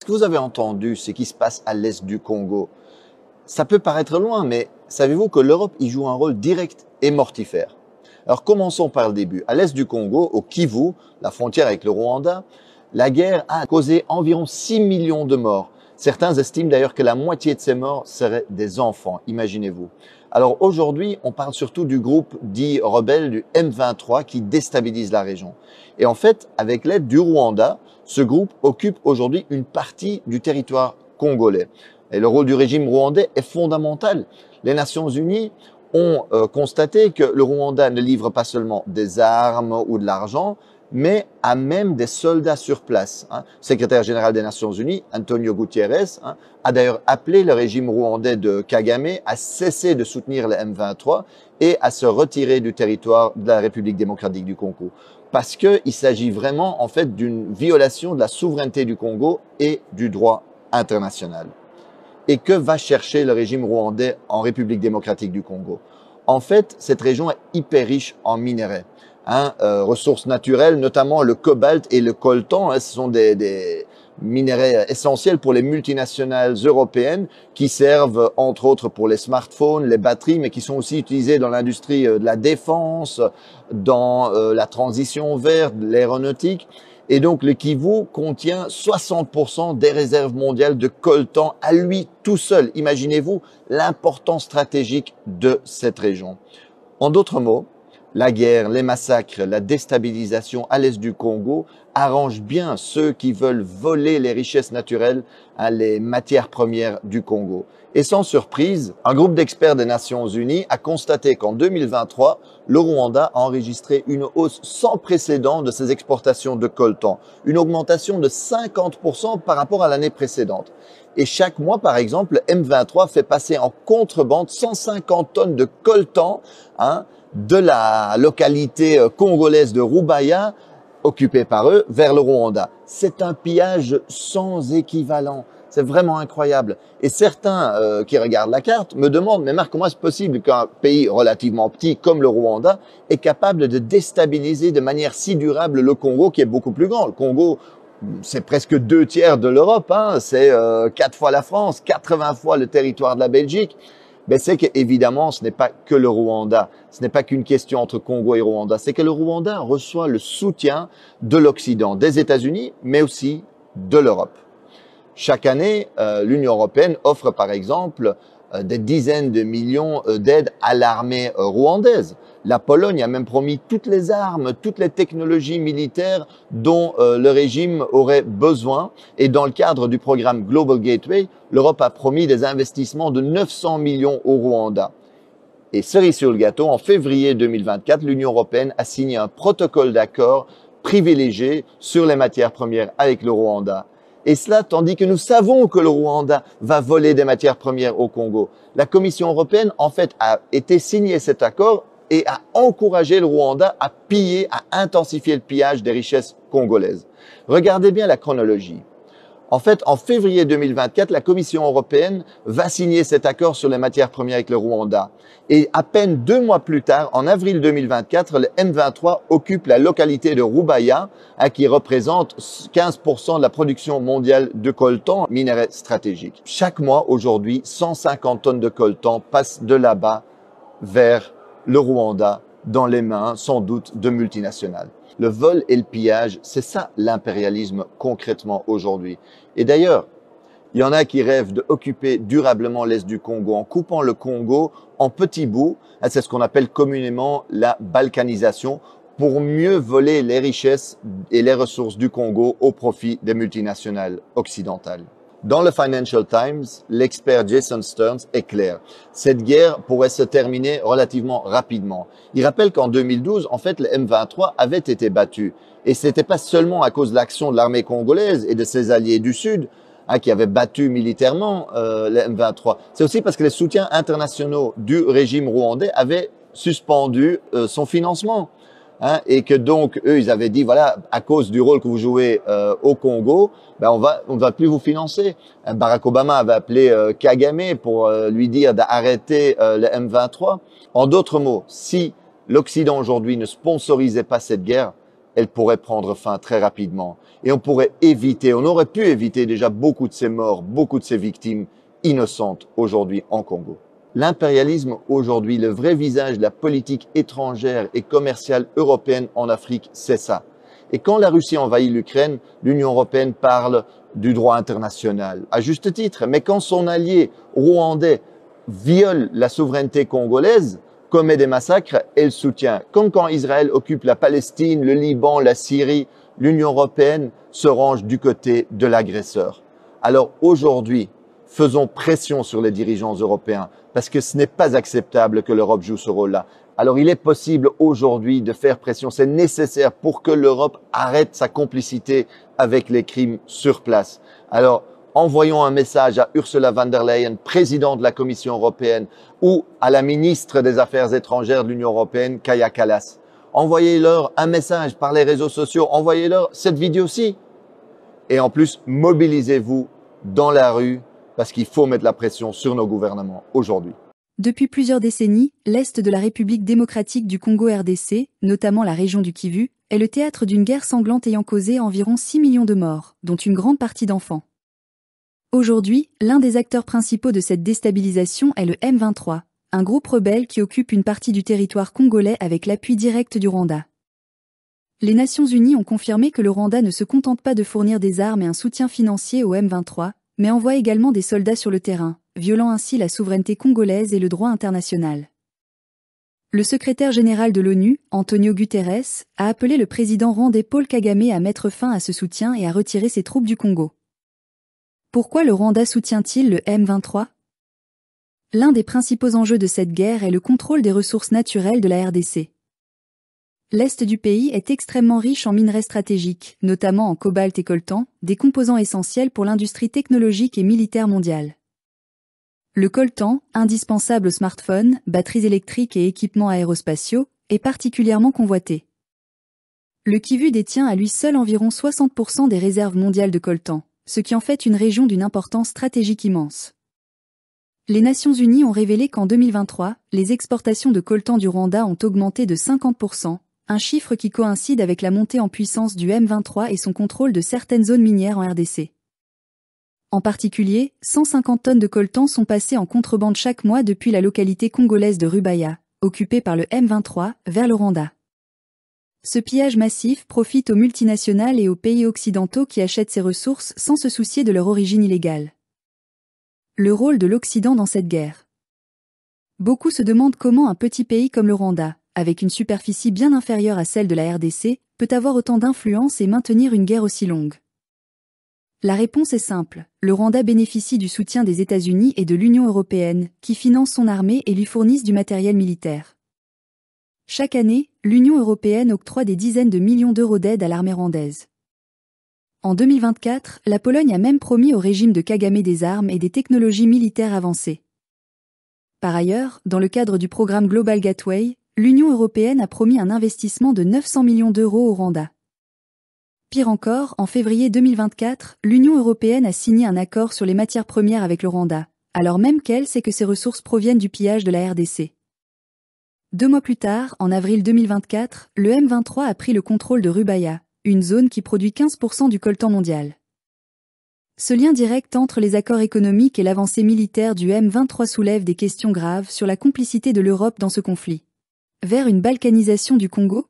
Ce que vous avez entendu, ce qui se passe à l'est du Congo, ça peut paraître loin, mais savez-vous que l'Europe y joue un rôle direct et mortifère? Alors commençons par le début. À l'est du Congo, au Kivu, la frontière avec le Rwanda, la guerre a causé environ 6 millions de morts. Certains estiment d'ailleurs que la moitié de ces morts seraient des enfants, imaginez-vous. Alors aujourd'hui, on parle surtout du groupe dit rebelle du M23 qui déstabilise la région. Et en fait, avec l'aide du Rwanda, ce groupe occupe aujourd'hui une partie du territoire congolais. Et le rôle du régime rwandais est fondamental. Les Nations Unies ont constaté que le Rwanda ne livre pas seulement des armes ou de l'argent, mais a même des soldats sur place. Le secrétaire général des Nations Unies, Antonio Guterres, a d'ailleurs appelé le régime rwandais de Kagame à cesser de soutenir le M23 et à se retirer du territoire de la République démocratique du Congo. Parce qu'il s'agit vraiment en fait d'une violation de la souveraineté du Congo et du droit international. Et que va chercher le régime rwandais en République démocratique du Congo? En fait, cette région est hyper riche en minerais, ressources naturelles, notamment le cobalt et le coltan. Ce sont des minerais essentiels pour les multinationales européennes qui servent entre autres pour les smartphones, les batteries, mais qui sont aussi utilisés dans l'industrie de la défense, dans la transition verte, l'aéronautique. Et donc, le Kivu contient 60% des réserves mondiales de coltan à lui tout seul. Imaginez-vous l'importance stratégique de cette région. En d'autres mots, la guerre, les massacres, la déstabilisation à l'est du Congo arrangent bien ceux qui veulent voler les richesses naturelles, les matières premières du Congo. Et sans surprise, un groupe d'experts des Nations Unies a constaté qu'en 2023, le Rwanda a enregistré une hausse sans précédent de ses exportations de coltan, une augmentation de 50% par rapport à l'année précédente. Et chaque mois, par exemple, le M23 fait passer en contrebande 150 tonnes de coltan de la localité congolaise de Rubaya, occupée par eux, vers le Rwanda. C'est un pillage sans équivalent. C'est vraiment incroyable. Et certains qui regardent la carte me demandent, mais Marc, comment est-ce possible qu'un pays relativement petit comme le Rwanda est capable de déstabiliser de manière si durable le Congo, qui est beaucoup plus grand? Le Congo, c'est presque 2/3 de l'Europe, c'est 4 fois la France, 80 fois le territoire de la Belgique. Mais c'est qu'évidemment, ce n'est pas que le Rwanda. Ce n'est pas qu'une question entre Congo et Rwanda. C'est que le Rwanda reçoit le soutien de l'Occident, des États-Unis, mais aussi de l'Europe. Chaque année, l'Union européenne offre par exemple des dizaines de millions d'aides à l'armée rwandaise. La Pologne a même promis toutes les armes, toutes les technologies militaires dont le régime aurait besoin. Et dans le cadre du programme Global Gateway, l'Europe a promis des investissements de 900 millions au Rwanda. Et cerise sur le gâteau, en février 2024, l'Union européenne a signé un protocole d'accord privilégié sur les matières premières avec le Rwanda. Et cela tandis que nous savons que le Rwanda va voler des matières premières au Congo. La Commission européenne, en fait, a été signé cet accord et a encouragé le Rwanda à piller, à intensifier le pillage des richesses congolaises. Regardez bien la chronologie. En fait, en février 2024, la Commission européenne va signer cet accord sur les matières premières avec le Rwanda. Et à peine 2 mois plus tard, en avril 2024, le M23 occupe la localité de Rubaya, qui représente 15% de la production mondiale de coltan, minerai stratégique. Chaque mois, aujourd'hui, 150 tonnes de coltan passent de là-bas vers le Rwanda, dans les mains, sans doute, de multinationales. Le vol et le pillage, c'est ça l'impérialisme concrètement aujourd'hui. Et d'ailleurs, il y en a qui rêvent d'occuper durablement l'est du Congo en coupant le Congo en petits bouts. C'est ce qu'on appelle communément la balkanisation, pour mieux voler les richesses et les ressources du Congo au profit des multinationales occidentales. Dans le Financial Times, l'expert Jason Stearns est clair. Cette guerre pourrait se terminer relativement rapidement. Il rappelle qu'en 2012, en fait, le M23 avait été battu. Et ce n'était pas seulement à cause de l'action de l'armée congolaise et de ses alliés du Sud, qui avaient battu militairement le M23. C'est aussi parce que les soutiens internationaux du régime rwandais avaient suspendu son financement. Et que donc, eux, ils avaient dit, voilà, à cause du rôle que vous jouez au Congo, on va plus vous financer. Barack Obama avait appelé Kagame pour lui dire d'arrêter le M23. En d'autres mots, si l'Occident aujourd'hui ne sponsorisait pas cette guerre, elle pourrait prendre fin très rapidement. Et on aurait pu éviter déjà beaucoup de ces morts, beaucoup de ces victimes innocentes aujourd'hui en Congo. L'impérialisme aujourd'hui, le vrai visage de la politique étrangère et commerciale européenne en Afrique, c'est ça. Et quand la Russie envahit l'Ukraine, l'Union européenne parle du droit international, à juste titre. Mais quand son allié rwandais viole la souveraineté congolaise, commet des massacres, elle soutient. Comme quand Israël occupe la Palestine, le Liban, la Syrie, l'Union européenne se range du côté de l'agresseur. Alors aujourd'hui, faisons pression sur les dirigeants européens parce que ce n'est pas acceptable que l'Europe joue ce rôle-là. Alors il est possible aujourd'hui de faire pression, c'est nécessaire pour que l'Europe arrête sa complicité avec les crimes sur place. Alors envoyons un message à Ursula von der Leyen, présidente de la Commission européenne, ou à la ministre des Affaires étrangères de l'Union européenne, Kaja Kallas. Envoyez-leur un message par les réseaux sociaux, envoyez-leur cette vidéo-ci. Et en plus, mobilisez-vous dans la rue parce qu'il faut mettre la pression sur nos gouvernements aujourd'hui. Depuis plusieurs décennies, l'Est de la République démocratique du Congo RDC, notamment la région du Kivu, est le théâtre d'une guerre sanglante ayant causé environ 6 millions de morts, dont une grande partie d'enfants. Aujourd'hui, l'un des acteurs principaux de cette déstabilisation est le M23, un groupe rebelle qui occupe une partie du territoire congolais avec l'appui direct du Rwanda. Les Nations Unies ont confirmé que le Rwanda ne se contente pas de fournir des armes et un soutien financier au M23, mais envoie également des soldats sur le terrain, violant ainsi la souveraineté congolaise et le droit international. Le secrétaire général de l'ONU, Antonio Guterres, a appelé le président rwandais Paul Kagame à mettre fin à ce soutien et à retirer ses troupes du Congo. Pourquoi le Rwanda soutient-il le M23 ? L'un des principaux enjeux de cette guerre est le contrôle des ressources naturelles de la RDC. L'Est du pays est extrêmement riche en minerais stratégiques, notamment en cobalt et coltan, des composants essentiels pour l'industrie technologique et militaire mondiale. Le coltan, indispensable aux smartphones, batteries électriques et équipements aérospatiaux, est particulièrement convoité. Le Kivu détient à lui seul environ 60% des réserves mondiales de coltan, ce qui en fait une région d'une importance stratégique immense. Les Nations Unies ont révélé qu'en 2023, les exportations de coltan du Rwanda ont augmenté de 50%, un chiffre qui coïncide avec la montée en puissance du M23 et son contrôle de certaines zones minières en RDC. En particulier, 150 tonnes de coltan sont passées en contrebande chaque mois depuis la localité congolaise de Rubaya, occupée par le M23, vers le Rwanda. Ce pillage massif profite aux multinationales et aux pays occidentaux qui achètent ces ressources sans se soucier de leur origine illégale. Le rôle de l'Occident dans cette guerre. Beaucoup se demandent comment un petit pays comme le Rwanda, avec une superficie bien inférieure à celle de la RDC, peut avoir autant d'influence et maintenir une guerre aussi longue. La réponse est simple, le Rwanda bénéficie du soutien des États-Unis et de l'Union européenne, qui financent son armée et lui fournissent du matériel militaire. Chaque année, l'Union européenne octroie des dizaines de millions d'euros d'aide à l'armée rwandaise. En 2024, la Pologne a même promis au régime de Kagame des armes et des technologies militaires avancées. Par ailleurs, dans le cadre du programme Global Gateway, l'Union européenne a promis un investissement de 900 millions d'euros au Rwanda. Pire encore, en février 2024, l'Union européenne a signé un accord sur les matières premières avec le Rwanda, alors même qu'elle sait que ces ressources proviennent du pillage de la RDC. 2 mois plus tard, en avril 2024, le M23 a pris le contrôle de Rubaya, une zone qui produit 15% du coltan mondial. Ce lien direct entre les accords économiques et l'avancée militaire du M23 soulève des questions graves sur la complicité de l'Europe dans ce conflit. Vers une balkanisation du Congo ?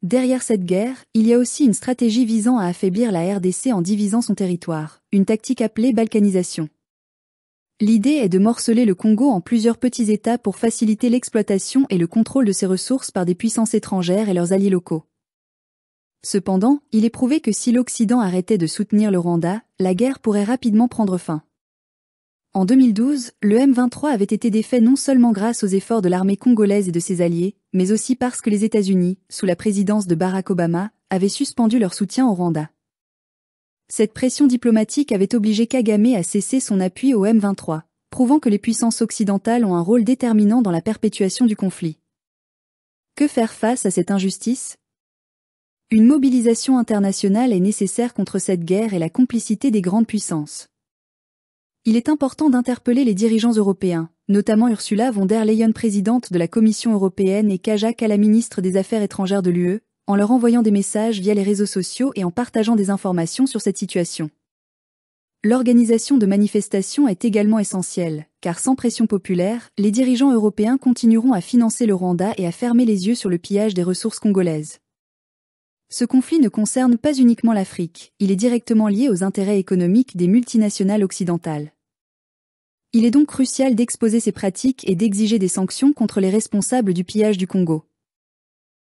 Derrière cette guerre, il y a aussi une stratégie visant à affaiblir la RDC en divisant son territoire, une tactique appelée balkanisation. L'idée est de morceler le Congo en plusieurs petits États pour faciliter l'exploitation et le contrôle de ses ressources par des puissances étrangères et leurs alliés locaux. Cependant, il est prouvé que si l'Occident arrêtait de soutenir le Rwanda, la guerre pourrait rapidement prendre fin. En 2012, le M23 avait été défait non seulement grâce aux efforts de l'armée congolaise et de ses alliés, mais aussi parce que les États-Unis, sous la présidence de Barack Obama, avaient suspendu leur soutien au Rwanda. Cette pression diplomatique avait obligé Kagame à cesser son appui au M23, prouvant que les puissances occidentales ont un rôle déterminant dans la perpétuation du conflit. Que faire face à cette injustice ? Une mobilisation internationale est nécessaire contre cette guerre et la complicité des grandes puissances. Il est important d'interpeller les dirigeants européens, notamment Ursula von der Leyen, présidente de la Commission européenne, et Kaja Kallas, ministre des Affaires étrangères de l'UE, en leur envoyant des messages via les réseaux sociaux et en partageant des informations sur cette situation. L'organisation de manifestations est également essentielle, car sans pression populaire, les dirigeants européens continueront à financer le Rwanda et à fermer les yeux sur le pillage des ressources congolaises. Ce conflit ne concerne pas uniquement l'Afrique, il est directement lié aux intérêts économiques des multinationales occidentales. Il est donc crucial d'exposer ces pratiques et d'exiger des sanctions contre les responsables du pillage du Congo.